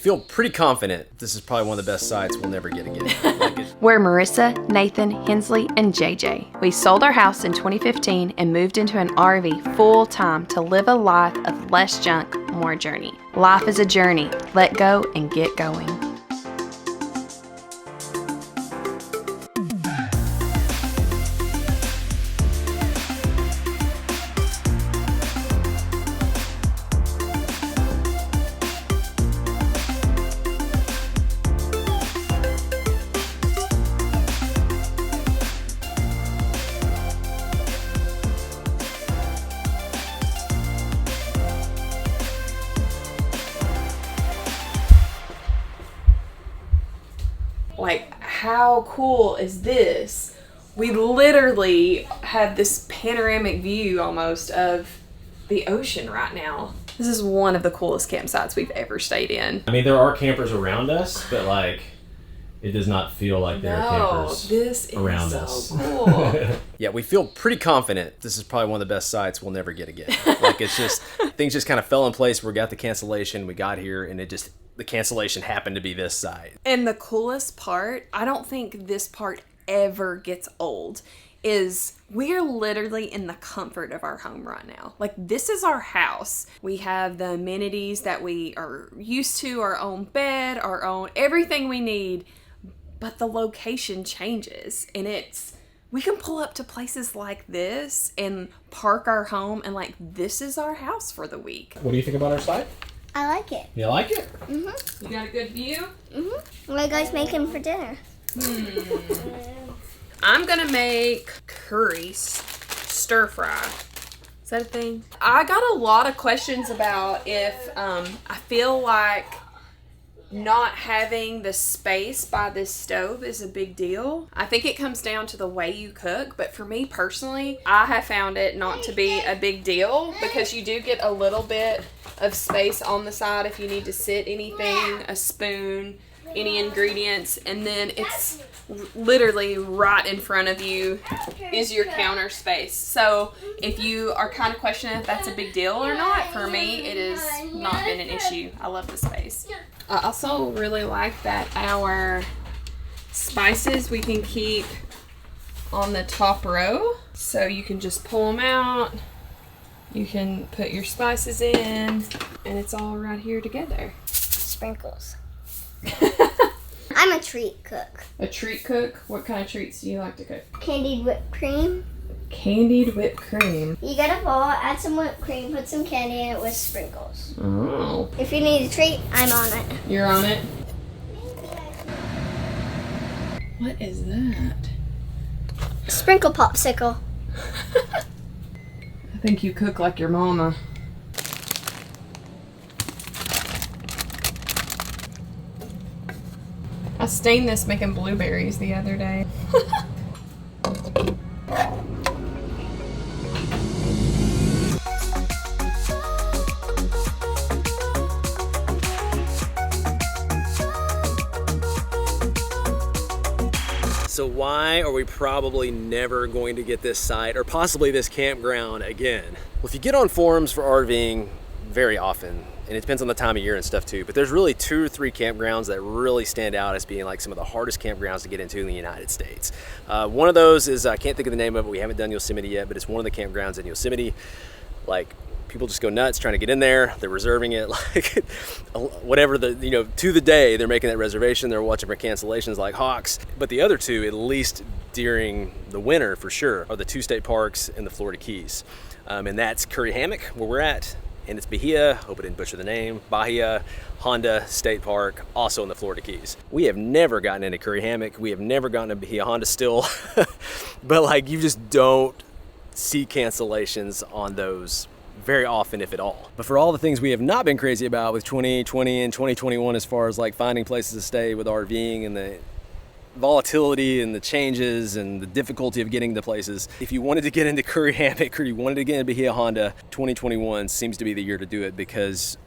Feel pretty confident this is probably one of the best sites we'll never get again. We're Marissa, Nathan, Hensley, and JJ. We sold our house in 2015 and moved into an RV full time to live a life of less junk, more journey. Life is a journey. Let go and get going. Like, how cool is this? We literally have this panoramic view almost of the ocean right now. This is one of the coolest campsites we've ever stayed in. I mean, there are campers around us, but like, it does not feel like there are campers around us. Cool. Yeah, we feel pretty confident this is probably one of the best sites we'll never get again. Like, it's just, things just kind of fell in place. We got the cancellation, we got here, and the cancellation happened to be this site. And the coolest part, I don't think this part ever gets old, is we're literally in the comfort of our home right now. Like, this is our house. We have the amenities that we are used to, our own bed, our own, everything we need, but the location changes, and we can pull up to places like this and park our home, and like, this is our house for the week. What do you think about our site? I like it. You like it? Mm-hmm. You got a good view? Mm-hmm. What are you guys making for dinner? I'm gonna make curry stir fry. Is that a thing? I got a lot of questions about if I feel like not having the space by this stove is a big deal. I think it comes down to the way you cook, but for me personally, I have found it not to be a big deal because you do get a little bit of space on the side if you need to sit anything, a spoon, any ingredients, and then it's literally right in front of you is your counter space. So if you are kind of questioning if that's a big deal or not, for me it has not been an issue. I love the space. I also really like that our spices we can keep on the top row, so you can just pull them out, you can put your spices in, and it's all right here together. Sprinkles. I'm a treat cook. A treat cook? What kind of treats do you like to cook? Candied whipped cream. Candied whipped cream. You get a bowl, add some whipped cream, put some candy in it with sprinkles. Oh. If you need a treat, I'm on it. You're on it? What is that? Sprinkle popsicle. I think you cook like your mama. I stained this making blueberries the other day. So why are we probably never going to get this site or possibly this campground again? Well, if you get on forums for RVing very often, and it depends on the time of year and stuff too, but there's really 2 or 3 campgrounds that really stand out as being like some of the hardest campgrounds to get into in the United States. One of those is, I can't think of the name of it, we haven't done Yosemite yet, but it's one of the campgrounds in Yosemite. Like, people just go nuts trying to get in there. They're reserving it like whatever to the day they're making that reservation. They're watching for cancellations like hawks. But the other 2, at least during the winter for sure, are the 2 state parks in the Florida Keys. And that's Curry Hammock, where we're at, and it's Bahia, hope I didn't butcher the name, Bahia Honda State Park, also in the Florida Keys. We have never gotten into Curry Hammock. We have never gotten to Bahia Honda still. But like, you just don't see cancellations on those very often, if at all. But for all the things we have not been crazy about with 2020 and 2021 as far as like finding places to stay with RVing and the volatility and the changes and the difficulty of getting to places, if you wanted to get into Curry Hammock or you wanted to get into Bahia Honda, 2021 seems to be the year to do it, because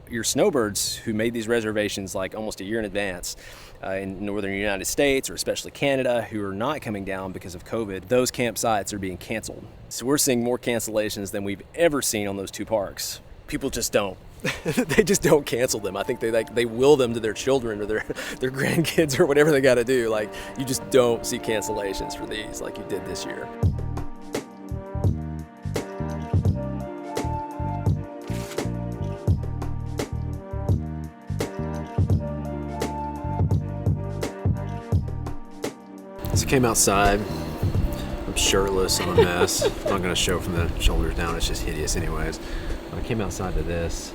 your snowbirds who made these reservations like almost a year in advance in northern United States, or especially Canada, who are not coming down because of COVID, those campsites are being canceled. So we're seeing more cancellations than we've ever seen on those 2 parks. People just don't they just don't cancel them. I think they will them to their children or their grandkids or whatever they got to do. Like, you just don't see cancellations for these like you did this year. So I came outside. I'm shirtless. I'm a mess. I'm not gonna show from the shoulders down. It's just hideous anyways. I came outside to this.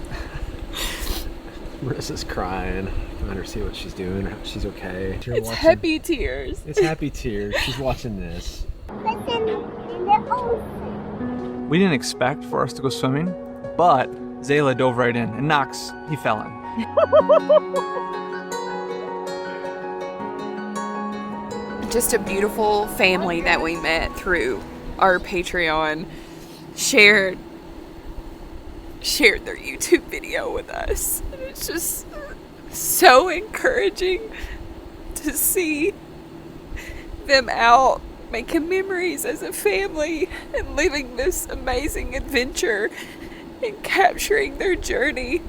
Marissa's crying. Trying to see what she's doing. She's okay. It's happy tears. It's happy tears. She's watching this. We didn't expect for us to go swimming, but Zayla dove right in, and Knox, he fell in. Just a beautiful family that we met through our Patreon. Shared their YouTube video with us. And it's just so encouraging to see them out making memories as a family and living this amazing adventure and capturing their journey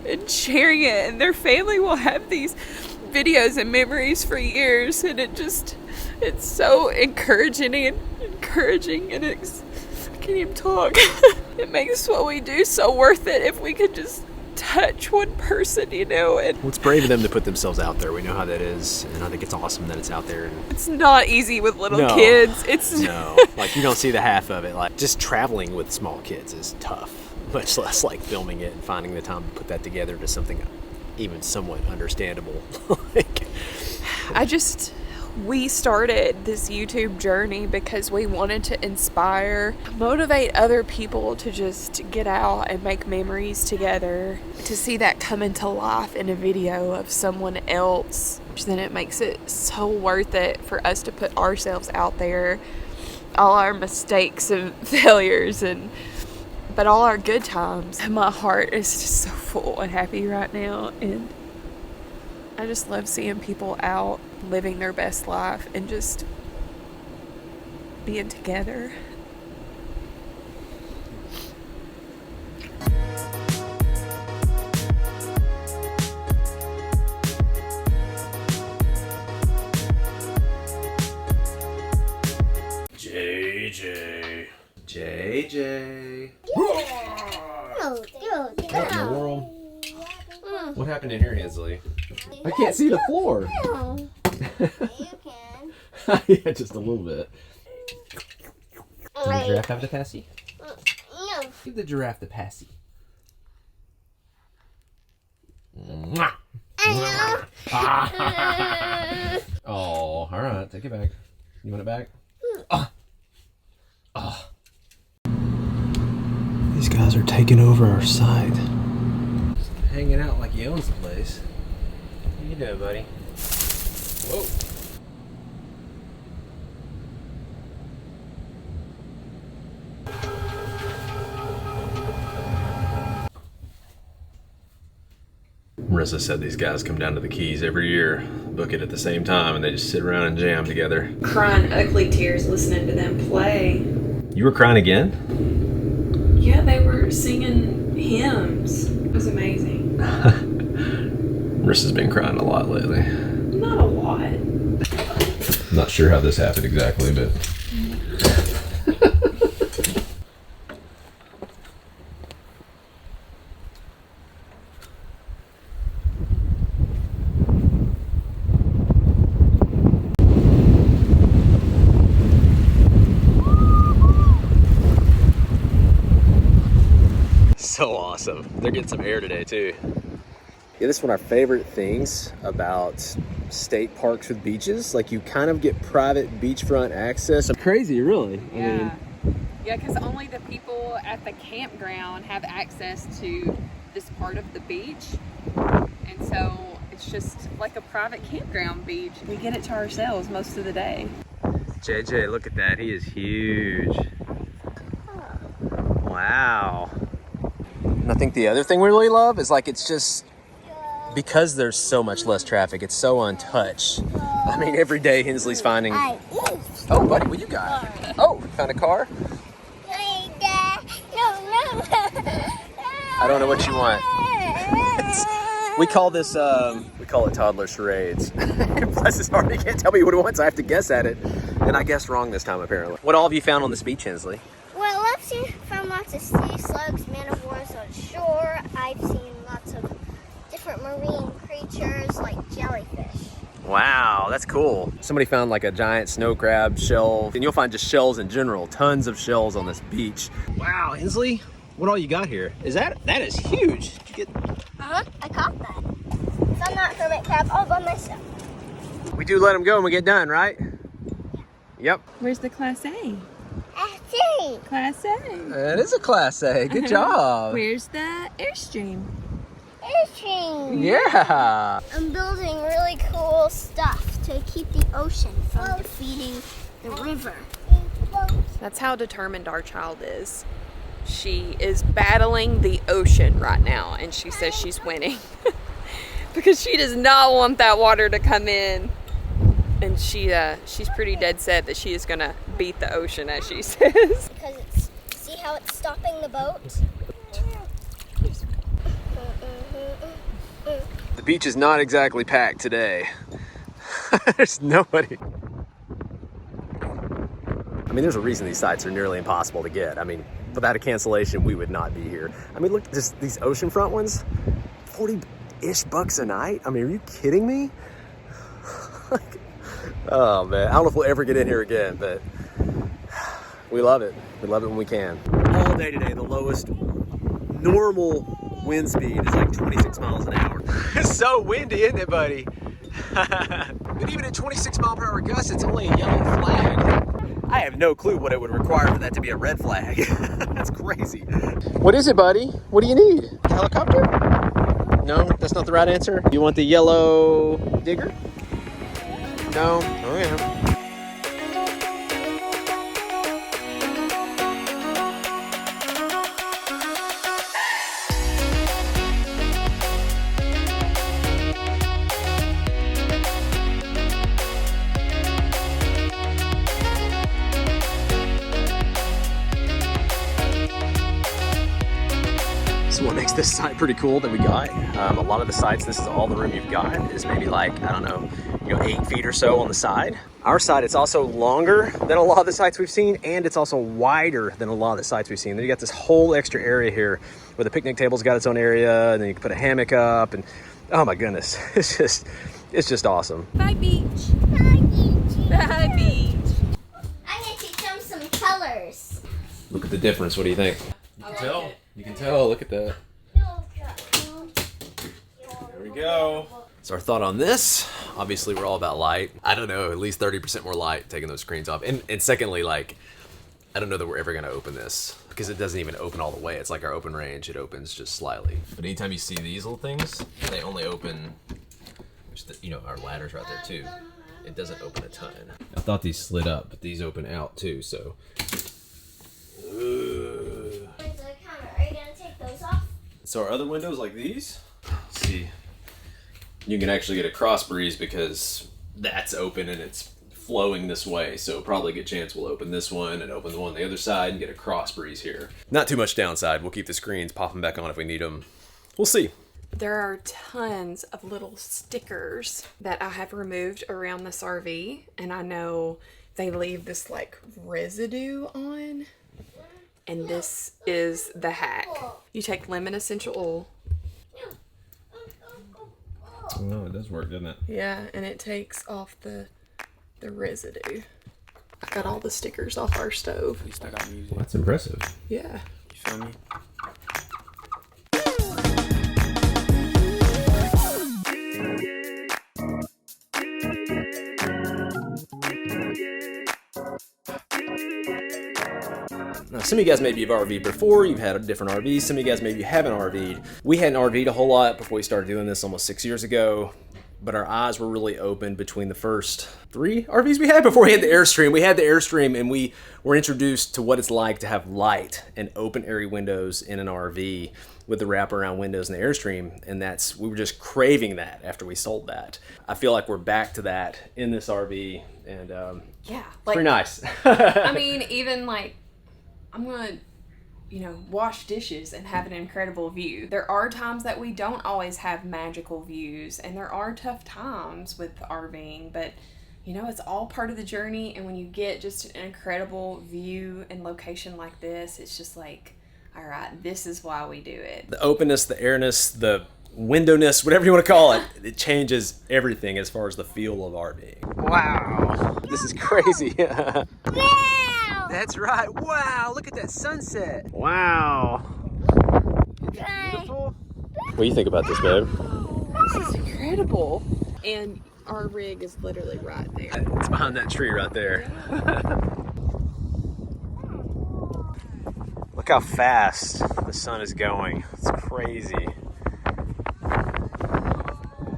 and sharing it. And their family will have these videos and memories for years, and it's so encouraging and I can't even talk. It makes what we do so worth it if we could just touch one person, you know. And well, it's brave of them to put themselves out there. We know how that is, and I think it's awesome that it's out there. And it's not easy with little kids. No, like, you don't see the half of it. Like, just traveling with small kids is tough, much less like filming it and finding the time to put that together to something even somewhat understandable. Like, we started this YouTube journey because we wanted to inspire, motivate other people to just get out and make memories together. To see that come into life in a video of someone else, then it makes it so worth it for us to put ourselves out there, all our mistakes and failures, but all our good times. My heart is just so full and happy right now, and I just love seeing people out living their best life and just being together. JJ. What in the world? What happened in here, Hensley? I can't see the floor. You can. Yeah, just a little bit. Does the giraffe have the passy? No. Give the giraffe the passy. Oh, all right. Take it back. You want it back? These guys are taking over our site. Just hanging out like he owns the place. How you doing, buddy? Whoa. Marissa said these guys come down to the Keys every year, book it at the same time, and they just sit around and jam together. Crying ugly tears listening to them play. You were crying again? Yeah, they were singing hymns. It was amazing. Marissa's been crying a lot lately. Not a lot. I'm not sure how this happened exactly, but... So awesome. They're getting some air today too. Yeah, this is one of our favorite things about state parks with beaches. Like, you kind of get private beachfront access. Crazy, really. I mean, yeah, because only the people at the campground have access to this part of the beach. And so it's just like a private campground beach. We get it to ourselves most of the day. JJ, look at that. He is huge. Wow. And I think the other thing we really love is, like, it's just because there's so much less traffic, it's so untouched. I mean, every day Hensley's finding... Oh, buddy, what you got? Oh, found a car? I don't know what you want. We call this, we call it toddler charades. Bless his heart, he can't tell me what he wants. I have to guess at it. And I guessed wrong this time, apparently. What all have you found on this beach, Hensley? Well, I've found lots of sea slugs, man of wars on shore. I've seen lots of different marine creatures like jellyfish. Wow, that's cool. Somebody found like a giant snow crab shell, and you'll find just shells in general, tons of shells on this beach. Wow, Hensley, what all you got here? That is huge. Did you get... I caught that. Found that hermit crab all by myself. We do let them go when we get done, right? Yep. Where's the Class A? F-T. Class A. That is a Class A. Good job. Where's the Airstream? Airstream. Yeah. I'm building really cool stuff to keep the ocean from defeating the river. That's how determined our child is. She is battling the ocean right now, and she says she's winning. Because she does not want that water to come in. And she's pretty dead set that she is going to beat the ocean, as she says. Because see how it's stopping the boat? The beach is not exactly packed today. There's nobody. I mean, there's a reason these sites are nearly impossible to get. I mean, without a cancellation, we would not be here. I mean, look at these oceanfront ones, 40-ish bucks a night. I mean, are you kidding me? Oh man, I don't know if we'll ever get in here again, but we love it. We love it when we can. All day today, the lowest normal wind speed is like 26 miles an hour. It's so windy, isn't it, buddy? But even at 26 mile per hour gusts, it's only a yellow flag. I have no clue what it would require for that to be a red flag. That's crazy. What is it, buddy? What do you need? A helicopter? No, that's not the right answer. You want the yellow digger? No? Oh yeah. So what makes this site pretty cool that we got, a lot of the sites, this is all the room you've got, is maybe like, I don't know, 8 feet or so on the side. Our side, it's also longer than a lot of the sites we've seen, and it's also wider than a lot of the sites we've seen. Then you got this whole extra area here where the picnic table's got its own area, and then you can put a hammock up, and oh my goodness, it's just awesome. Bye, beach. Bye, beach. Bye, beach. I'm going to teach them some colors. Look at the difference, what do you think? You can tell. You can tell, look at that. There we go. So our thought on this, obviously we're all about light. I don't know, at least 30% more light taking those screens off. And secondly, like, I don't know that we're ever gonna open this because it doesn't even open all the way. It's like our open range, it opens just slightly. But anytime you see these little things, they only open, which our ladder's right there too. It doesn't open a ton. I thought these slid up, but these open out too, so. Are you going to take those off? So our other windows like these, let's see, you can actually get a cross breeze because that's open and it's flowing this way. So probably a good chance we'll open this one and open the one on the other side and get a cross breeze here. Not too much downside. We'll keep the screens, pop them back on if we need them. We'll see. There are tons of little stickers that I have removed around this RV, and I know they leave this like residue on. And this is the hack. You take lemon essential oil. Oh, it does work, doesn't it? Yeah, and it takes off the residue. I got all the stickers off our stove. At least I got music. Well, that's impressive. Yeah. You feel me? Now, some of you guys maybe you've RV'd before, you've had a different RV. Some of you guys maybe you haven't RV'd. We hadn't RV'd a whole lot before we started doing this almost 6 years ago, but our eyes were really open between the first 3 RVs we had before we had the Airstream. We had the Airstream and we were introduced to what it's like to have light and open area windows in an RV with the wraparound windows in the Airstream, and we were just craving that after we sold that. I feel like we're back to that in this RV, and Yeah. it's pretty nice. I mean, even like, I'm gonna you know, wash dishes and have an incredible view. There are times that we don't always have magical views, and there are tough times with RVing, but you know, it's all part of the journey. And when you get just an incredible view and location like this, it's just like, all right, this is why we do it. The openness, the airness, the windowness, whatever you want to call it, it changes everything as far as the feel of RVing. Wow, this is crazy. Wow! That's right. Wow, look at that sunset. Wow. Isn't that beautiful? What do you think about this, babe? This is incredible. And our rig is literally right there. It's behind that tree right there. Look how fast the sun is going. It's crazy.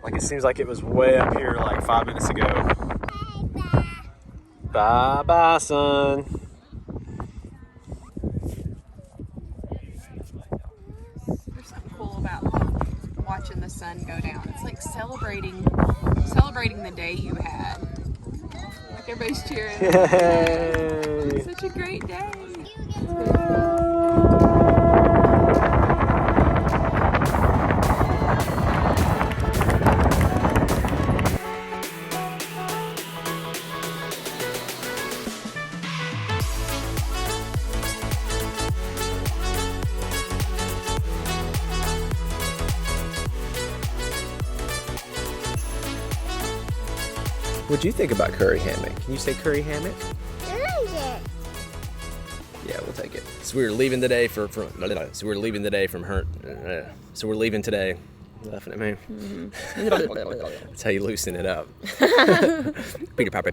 Like it seems like it was way up here like 5 minutes ago. Bye bye, sun. There's something cool about watching the sun go down. It's like celebrating the day you had. Like everybody's cheering. Yay! Such a great day. What'd you think about curry hammock? Can you say curry hammock? I like it. Yeah, we'll take it. So we're leaving today So we're leaving today. Laughing at me. That's how you loosen it up. Pick it back. I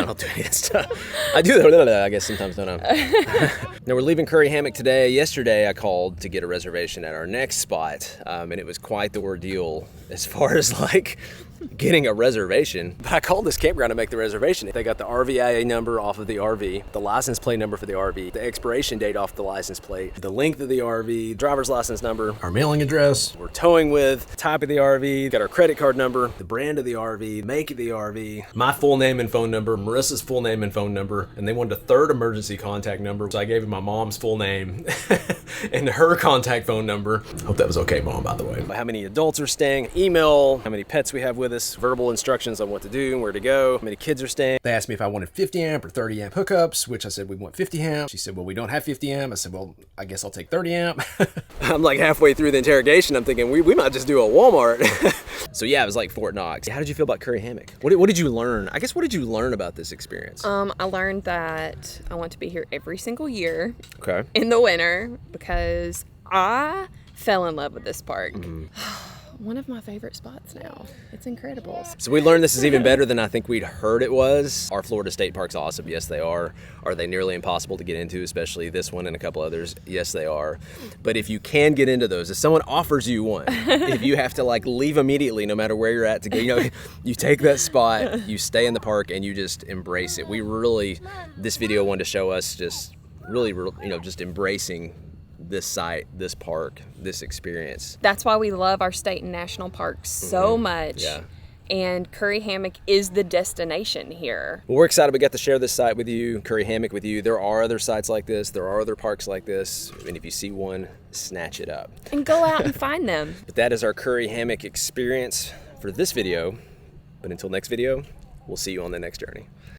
don't do any of that stuff. I do that, I guess sometimes, don't I? No, we're leaving Curry Hammock today. Yesterday I called to get a reservation at our next spot, and it was quite the ordeal as far as like getting a reservation. But I called this campground to make the reservation. They got the RVIA number off of the RV, the license plate number for the RV, the expiration date off the license plate, the length of the RV, driver's license number, our mailing address, we're towing with, type of the RV, got our credit card number, the brand of the RV, make of the RV, my full name and phone number, Marissa's full name and phone number, and they wanted a third emergency contact number. So I gave him my mom's full name and her contact phone number. Hope that was okay, Mom, by the way. How many adults are staying, email, how many pets we have with us, verbal instructions on what to do and where to go, how many kids are staying. They asked me if I wanted 50 amp or 30 amp hookups, which I said we want 50 amp. She said, well, we don't have 50 amp. I said, well, I guess I'll take 30 amp. I'm like halfway through the interrogation. I'm thinking we might just do a Walmart. So yeah, it was like Fort Knox. How did you feel about Curry Hammock? What did you learn? I guess what did you learn about this experience? I learned that I want to be here every single year. Okay. In the winter, because I fell in love with this park. Mm-hmm. One of my favorite spots now. It's incredible. So we learned this is even better than I think we'd heard it was. Our Florida state parks awesome. Yes, they are. Are they nearly impossible to get into, especially this one and a couple others? Yes, they are. But if you can get into those, if someone offers you one, if you have to like leave immediately, no matter where you're at to go, you know, you take that spot, you stay in the park and you just embrace it. We really, this video wanted to show us just really, you know, just embracing this site, this park, this experience. That's why we love our state and national parks so much. Yeah. And Curry Hammock is the destination here. Well, we're excited we got to share this site with you, Curry Hammock with you. There are other sites like this. There are other parks like this. And if you see one, snatch it up. And go out and find them. But that is our Curry Hammock experience for this video. But until next video, we'll see you on the next journey.